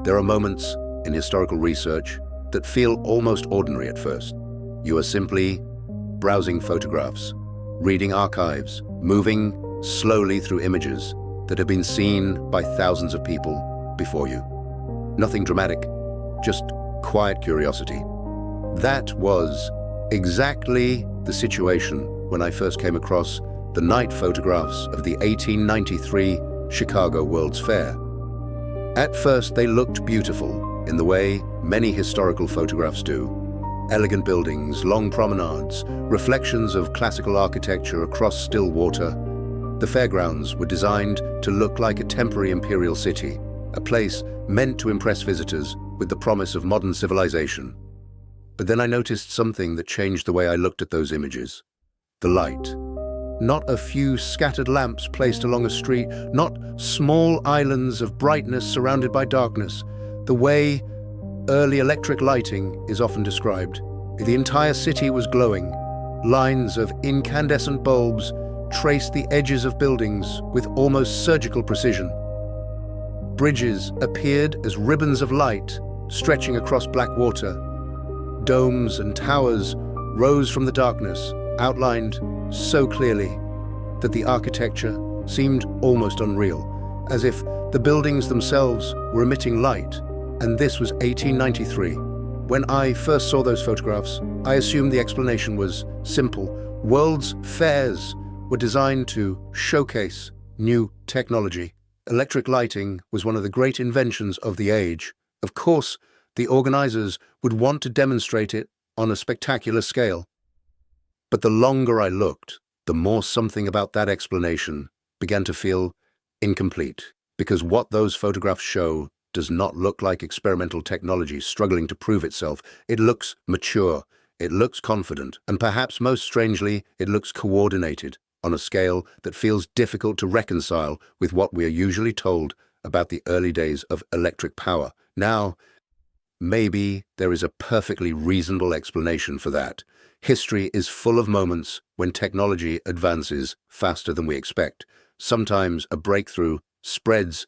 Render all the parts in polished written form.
There are moments in historical research that feel almost ordinary at first. You are simply browsing photographs, reading archives, moving slowly through images that have been seen by thousands of people before you. Nothing dramatic, just quiet curiosity. That was exactly the situation when I first came across the night photographs of the 1893 Chicago World's Fair. At first, they looked beautiful in the way many historical photographs do. Elegant buildings, long promenades, reflections of classical architecture across still water. The fairgrounds were designed to look like a temporary imperial city, a place meant to impress visitors with the promise of modern civilization. But then I noticed something that changed the way I looked at those images. The light. Not a few scattered lamps placed along a street, not small islands of brightness surrounded by darkness. The way early electric lighting is often described. The entire city was glowing. Lines of incandescent bulbs traced the edges of buildings with almost surgical precision. Bridges appeared as ribbons of light stretching across black water. Domes and towers rose from the darkness, outlined so clearly that the architecture seemed almost unreal, as if the buildings themselves were emitting light. And this was 1893. When I first saw those photographs, I assumed the explanation was simple. World's fairs were designed to showcase new technology. Electric lighting was one of the great inventions of the age. Of course, the organizers would want to demonstrate it on a spectacular scale. But the longer I looked, the more something about that explanation began to feel incomplete, because what those photographs show does not look like experimental technology struggling to prove itself. It looks mature, it looks confident, and perhaps most strangely, it looks coordinated on a scale that feels difficult to reconcile with what we are usually told about the early days of electric power. Now, maybe there is a perfectly reasonable explanation for that. History is full of moments when technology advances faster than we expect. Sometimes a breakthrough spreads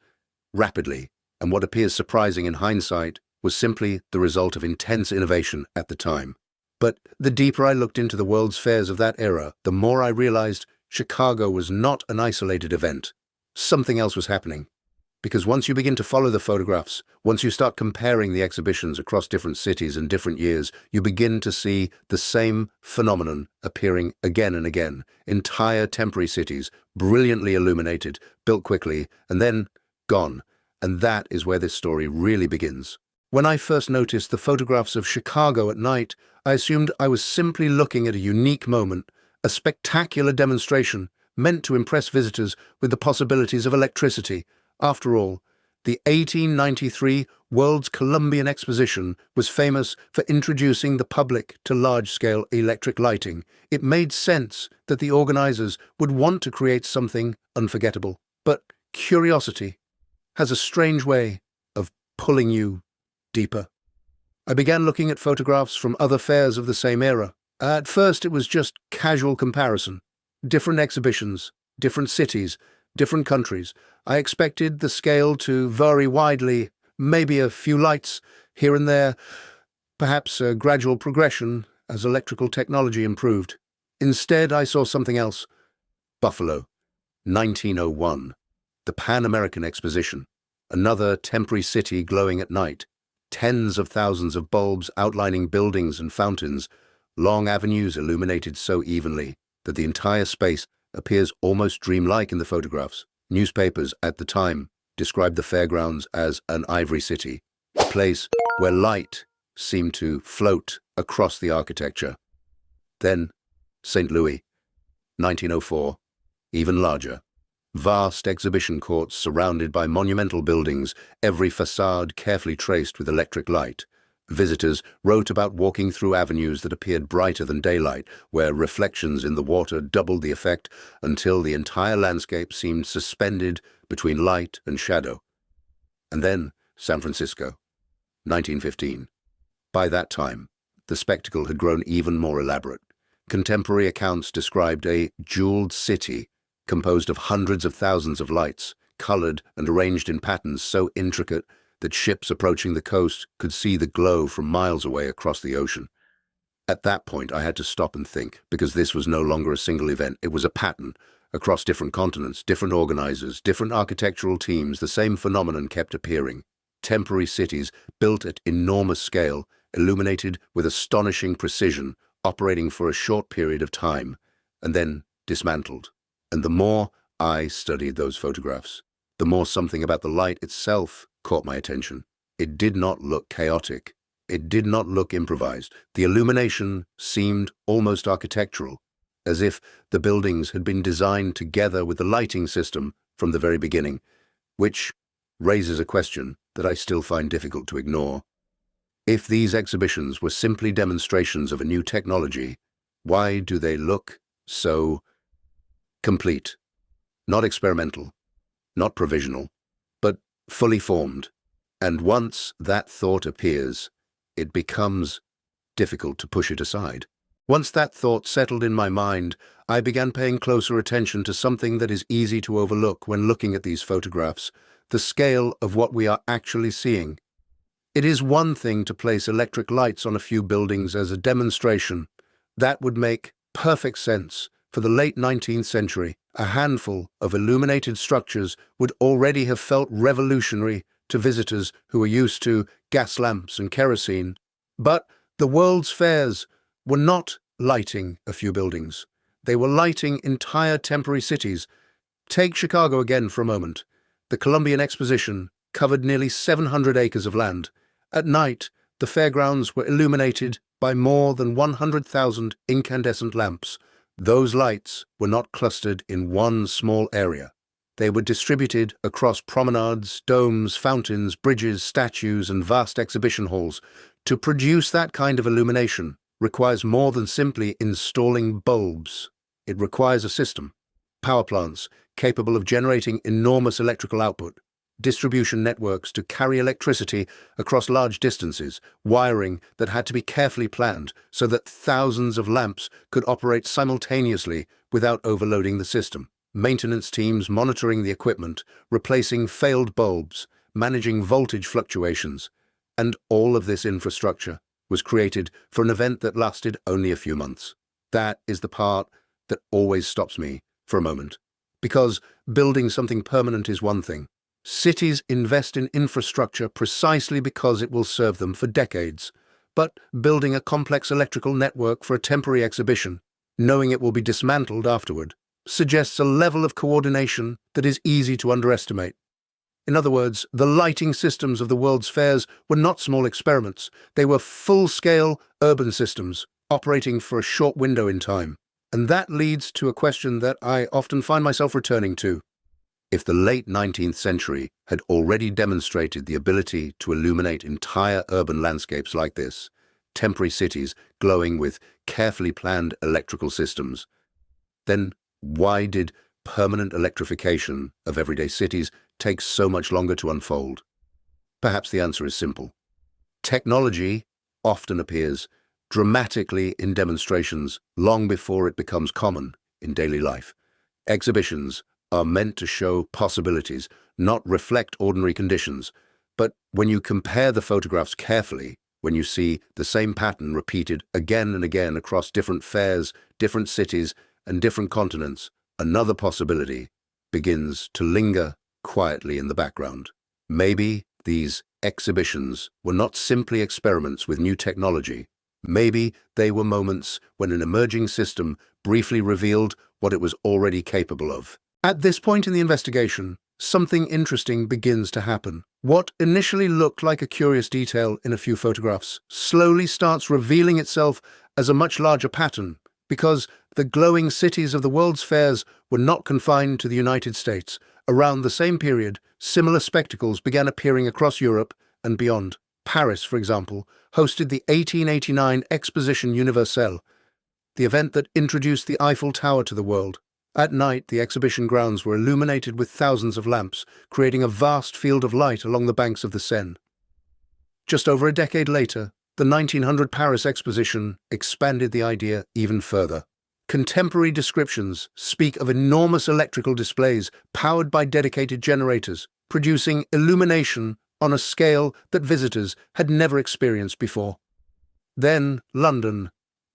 rapidly, and what appears surprising in hindsight was simply the result of intense innovation at the time. But the deeper I looked into the world's fairs of that era, the more I realized Chicago was not an isolated event. Something else was happening. Because once you begin to follow the photographs, once you start comparing the exhibitions across different cities and different years, you begin to see the same phenomenon appearing again and again. Entire temporary cities, brilliantly illuminated, built quickly, and then gone. And that is where this story really begins. When I first noticed the photographs of Chicago at night, I assumed I was simply looking at a unique moment, a spectacular demonstration meant to impress visitors with the possibilities of electricity. After all, the 1893 World's Columbian Exposition was famous for introducing the public to large-scale electric lighting. It made sense that the organizers would want to create something unforgettable. But curiosity has a strange way of pulling you deeper. I began looking at photographs from other fairs of the same era. At first, it was just casual comparison. Different exhibitions, different cities, different countries. I expected the scale to vary widely, maybe a few lights here and there, perhaps a gradual progression as electrical technology improved. Instead, I saw something else. Buffalo, 1901. The Pan American Exposition. Another temporary city glowing at night. Tens of thousands of bulbs outlining buildings and fountains. Long avenues illuminated so evenly that the entire space appears almost dreamlike in the photographs. Newspapers at the time described the fairgrounds as an ivory city, a place where light seemed to float across the architecture. Then, St. Louis, 1904, even larger. Vast exhibition courts surrounded by monumental buildings, every facade carefully traced with electric light. Visitors wrote about walking through avenues that appeared brighter than daylight, where reflections in the water doubled the effect until the entire landscape seemed suspended between light and shadow. And then San Francisco, 1915. By that time, the spectacle had grown even more elaborate. Contemporary accounts described a jeweled city composed of hundreds of thousands of lights, colored and arranged in patterns so intricate that ships approaching the coast could see the glow from miles away across the ocean. At that point, I had to stop and think, because this was no longer a single event. It was a pattern. Across different continents, different organizers, different architectural teams, the same phenomenon kept appearing. Temporary cities built at enormous scale, illuminated with astonishing precision, operating for a short period of time, and then dismantled. And the more I studied those photographs, the more something about the light itself caught my attention. It did not look chaotic. It did not look improvised. The illumination seemed almost architectural, as if the buildings had been designed together with the lighting system from the very beginning, which raises a question that I still find difficult to ignore. If these exhibitions were simply demonstrations of a new technology, why do they look so complete? Not experimental, not provisional, but fully formed. And once that thought appears, it becomes difficult to push it aside. Once that thought settled in my mind, I began paying closer attention to something that is easy to overlook when looking at these photographs: the scale of what we are actually seeing. It is one thing to place electric lights on a few buildings as a demonstration. That would make perfect sense. For the late 19th century, a handful of illuminated structures would already have felt revolutionary to visitors who were used to gas lamps and kerosene. But the World's Fairs were not lighting a few buildings. They were lighting entire temporary cities. Take Chicago again for a moment. The Columbian Exposition covered nearly 700 acres of land. At night, the fairgrounds were illuminated by more than 100,000 incandescent lamps. Those lights were not clustered in one small area. They were distributed across promenades, domes, fountains, bridges, statues, and vast exhibition halls. To produce that kind of illumination requires more than simply installing bulbs. It requires a system. Power plants capable of generating enormous electrical output, distribution networks to carry electricity across large distances, wiring that had to be carefully planned so that thousands of lamps could operate simultaneously without overloading the system. Maintenance teams monitoring the equipment, replacing failed bulbs, managing voltage fluctuations, and all of this infrastructure was created for an event that lasted only a few months. That is the part that always stops me for a moment, because building something permanent is one thing. Cities invest in infrastructure precisely because it will serve them for decades. But building a complex electrical network for a temporary exhibition, knowing it will be dismantled afterward, suggests a level of coordination that is easy to underestimate. In other words, the lighting systems of the World's Fairs were not small experiments. They were full-scale urban systems, operating for a short window in time. And that leads to a question that I often find myself returning to. If the late 19th century had already demonstrated the ability to illuminate entire urban landscapes like this, temporary cities glowing with carefully planned electrical systems, then why did permanent electrification of everyday cities take so much longer to unfold? Perhaps the answer is simple. Technology often appears dramatically in demonstrations long before it becomes common in daily life. Exhibitions are meant to show possibilities, not reflect ordinary conditions. But when you compare the photographs carefully, when you see the same pattern repeated again and again across different fairs, different cities, and different continents, another possibility begins to linger quietly in the background. Maybe these exhibitions were not simply experiments with new technology. Maybe they were moments when an emerging system briefly revealed what it was already capable of. At this point in the investigation, something interesting begins to happen. What initially looked like a curious detail in a few photographs slowly starts revealing itself as a much larger pattern, because the glowing cities of the World's Fairs were not confined to the United States. Around the same period, similar spectacles began appearing across Europe and beyond. Paris, for example, hosted the 1889 Exposition Universelle, the event that introduced the Eiffel Tower to the world. At night, the exhibition grounds were illuminated with thousands of lamps, creating a vast field of light along the banks of the Seine. Just over a decade later, the 1900 Paris Exposition expanded the idea even further. Contemporary descriptions speak of enormous electrical displays powered by dedicated generators, producing illumination on a scale that visitors had never experienced before. Then London,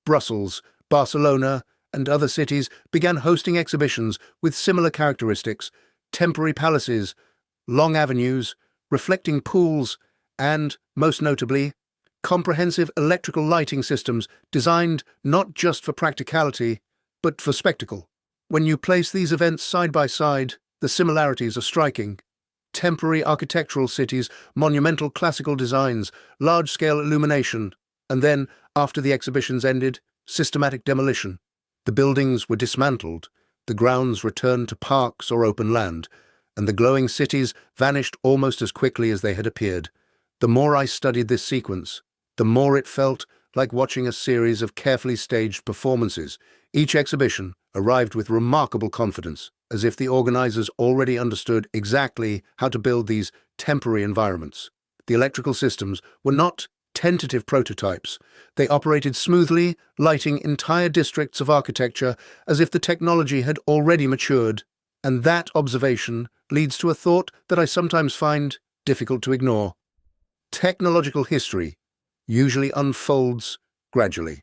Brussels, Barcelona, and other cities began hosting exhibitions with similar characteristics: temporary palaces, long avenues, reflecting pools, and, most notably, comprehensive electrical lighting systems designed not just for practicality, but for spectacle. When you place these events side by side, the similarities are striking. Temporary architectural cities, monumental classical designs, large-scale illumination, and then, after the exhibitions ended, systematic demolition. The buildings were dismantled, the grounds returned to parks or open land, and the glowing cities vanished almost as quickly as they had appeared. The more I studied this sequence, the more it felt like watching a series of carefully staged performances. Each exhibition arrived with remarkable confidence, as if the organizers already understood exactly how to build these temporary environments. The electrical systems were not tentative prototypes. They operated smoothly, lighting entire districts of architecture as if the technology had already matured. And that observation leads to a thought that I sometimes find difficult to ignore. Technological history usually unfolds gradually.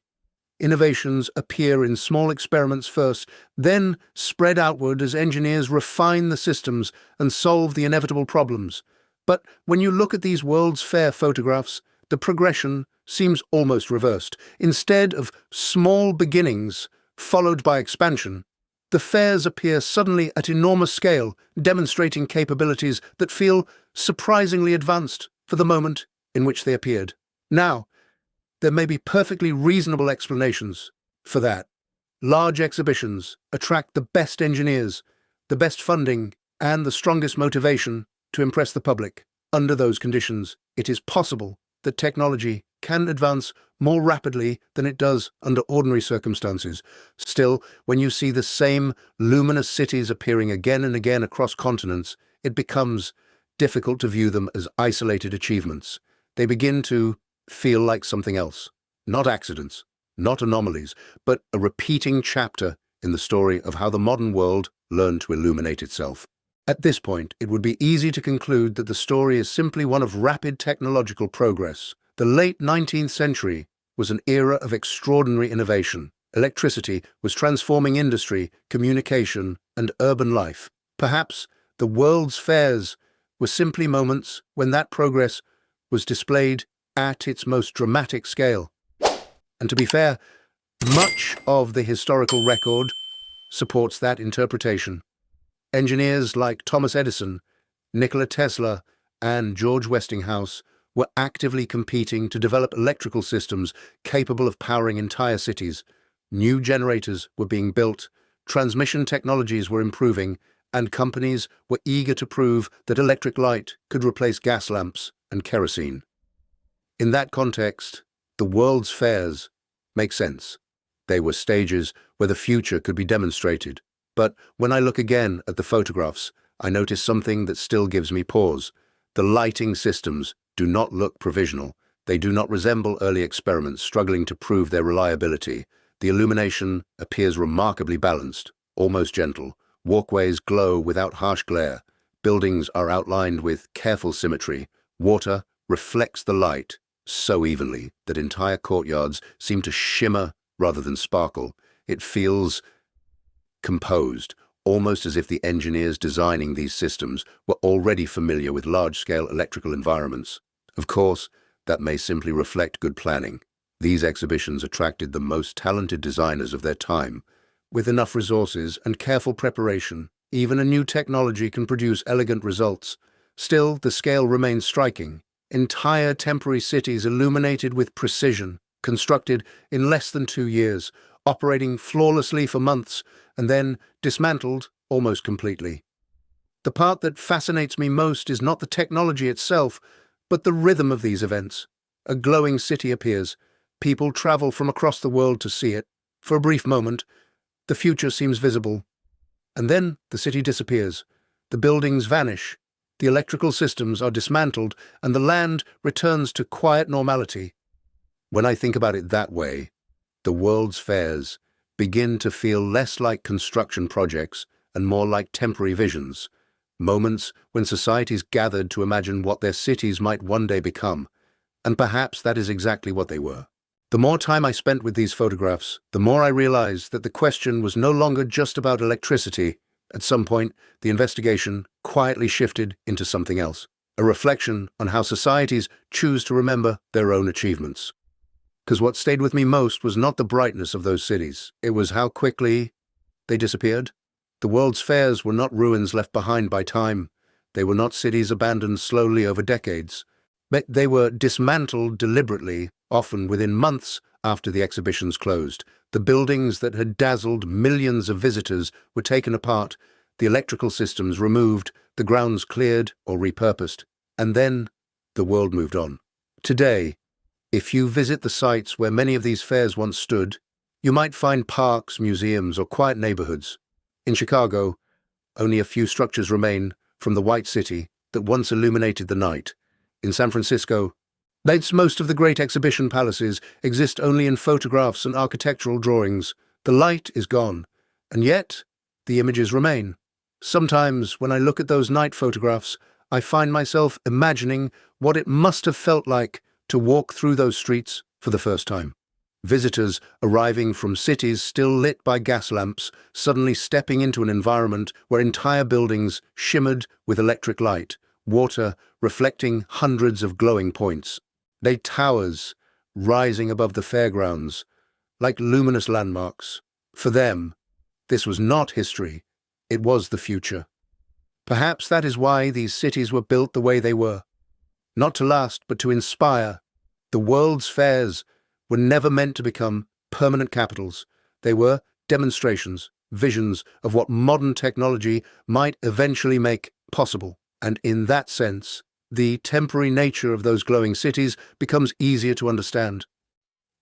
Innovations appear in small experiments first, then spread outward as engineers refine the systems and solve the inevitable problems. But when you look at these World's Fair photographs, the progression seems almost reversed. Instead of small beginnings followed by expansion, the fairs appear suddenly at enormous scale, demonstrating capabilities that feel surprisingly advanced for the moment in which they appeared. Now, there may be perfectly reasonable explanations for that. Large exhibitions attract the best engineers, the best funding, and the strongest motivation to impress the public. Under those conditions, it is possible that technology can advance more rapidly than it does under ordinary circumstances. Still, when you see the same luminous cities appearing again and again across continents, it becomes difficult to view them as isolated achievements. They begin to feel like something else. Not accidents, not anomalies, but a repeating chapter in the story of how the modern world learned to illuminate itself. At this point, it would be easy to conclude that the story is simply one of rapid technological progress. The late 19th century was an era of extraordinary innovation. Electricity was transforming industry, communication, and urban life. Perhaps the World's Fairs were simply moments when that progress was displayed at its most dramatic scale. And to be fair, much of the historical record supports that interpretation. Engineers like Thomas Edison, Nikola Tesla, and George Westinghouse were actively competing to develop electrical systems capable of powering entire cities. New generators were being built, transmission technologies were improving, and companies were eager to prove that electric light could replace gas lamps and kerosene. In that context, the World's Fairs make sense. They were stages where the future could be demonstrated. But when I look again at the photographs, I notice something that still gives me pause. The lighting systems do not look provisional. They do not resemble early experiments struggling to prove their reliability. The illumination appears remarkably balanced, almost gentle. Walkways glow without harsh glare. Buildings are outlined with careful symmetry. Water reflects the light so evenly that entire courtyards seem to shimmer rather than sparkle. It feels composed, almost as if the engineers designing these systems were already familiar with large-scale electrical environments. Of course, that may simply reflect good planning. These exhibitions attracted the most talented designers of their time. With enough resources and careful preparation, even a new technology can produce elegant results. Still, the scale remains striking. Entire temporary cities illuminated with precision, constructed in less than 2 years, operating flawlessly for months, and then dismantled almost completely. The part that fascinates me most is not the technology itself, but the rhythm of these events. A glowing city appears. People travel from across the world to see it. For a brief moment, the future seems visible. And then the city disappears. The buildings vanish. The electrical systems are dismantled, and the land returns to quiet normality. When I think about it that way, the World's Fairs begin to feel less like construction projects and more like temporary visions. moments when societies gathered to imagine what their cities might one day become, and perhaps that is exactly what they were. The more time I spent with these photographs, the more I realized that the question was no longer just about electricity. At some point, the investigation quietly shifted into something else, a reflection on how societies choose to remember their own achievements. Because what stayed with me most was not the brightness of those cities, it was how quickly they disappeared. The world's fairs were not ruins left behind by time. They were not cities abandoned slowly over decades. But they were dismantled deliberately, often within months after the exhibitions closed. The buildings that had dazzled millions of visitors were taken apart, the electrical systems removed, the grounds cleared or repurposed. And then the world moved on. Today, if you visit the sites where many of these fairs once stood, you might find parks, museums, or quiet neighborhoods. In Chicago, only a few structures remain from the White City that once illuminated the night. In San Francisco, most of the great exhibition palaces exist only in photographs and architectural drawings. The light is gone, and yet the images remain. Sometimes when I look at those night photographs, I find myself imagining what it must have felt like to walk through those streets for the first time. Visitors arriving from cities still lit by gas lamps, suddenly stepping into an environment where entire buildings shimmered with electric light, water reflecting hundreds of glowing points. They towers rising above the fairgrounds, like luminous landmarks. For them, this was not history, it was the future. Perhaps that is why these cities were built the way they were. Not to last, but to inspire. The world's fairs were never meant to become permanent capitals. They were demonstrations, visions of what modern technology might eventually make possible. And in that sense, the temporary nature of those glowing cities becomes easier to understand.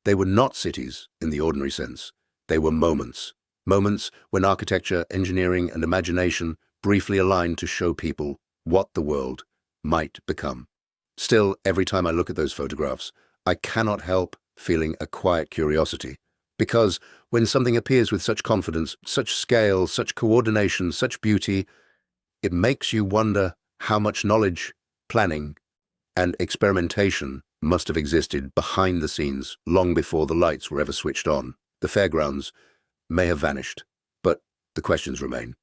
They were not cities in the ordinary sense. They were moments. Moments when architecture, engineering, and imagination briefly aligned to show people what the world might become. Still, every time I look at those photographs, I cannot help feeling a quiet curiosity. Because when something appears with such confidence, such scale, such coordination, such beauty, it makes you wonder how much knowledge, planning, and experimentation must have existed behind the scenes long before the lights were ever switched on. The fairgrounds may have vanished, but the questions remain.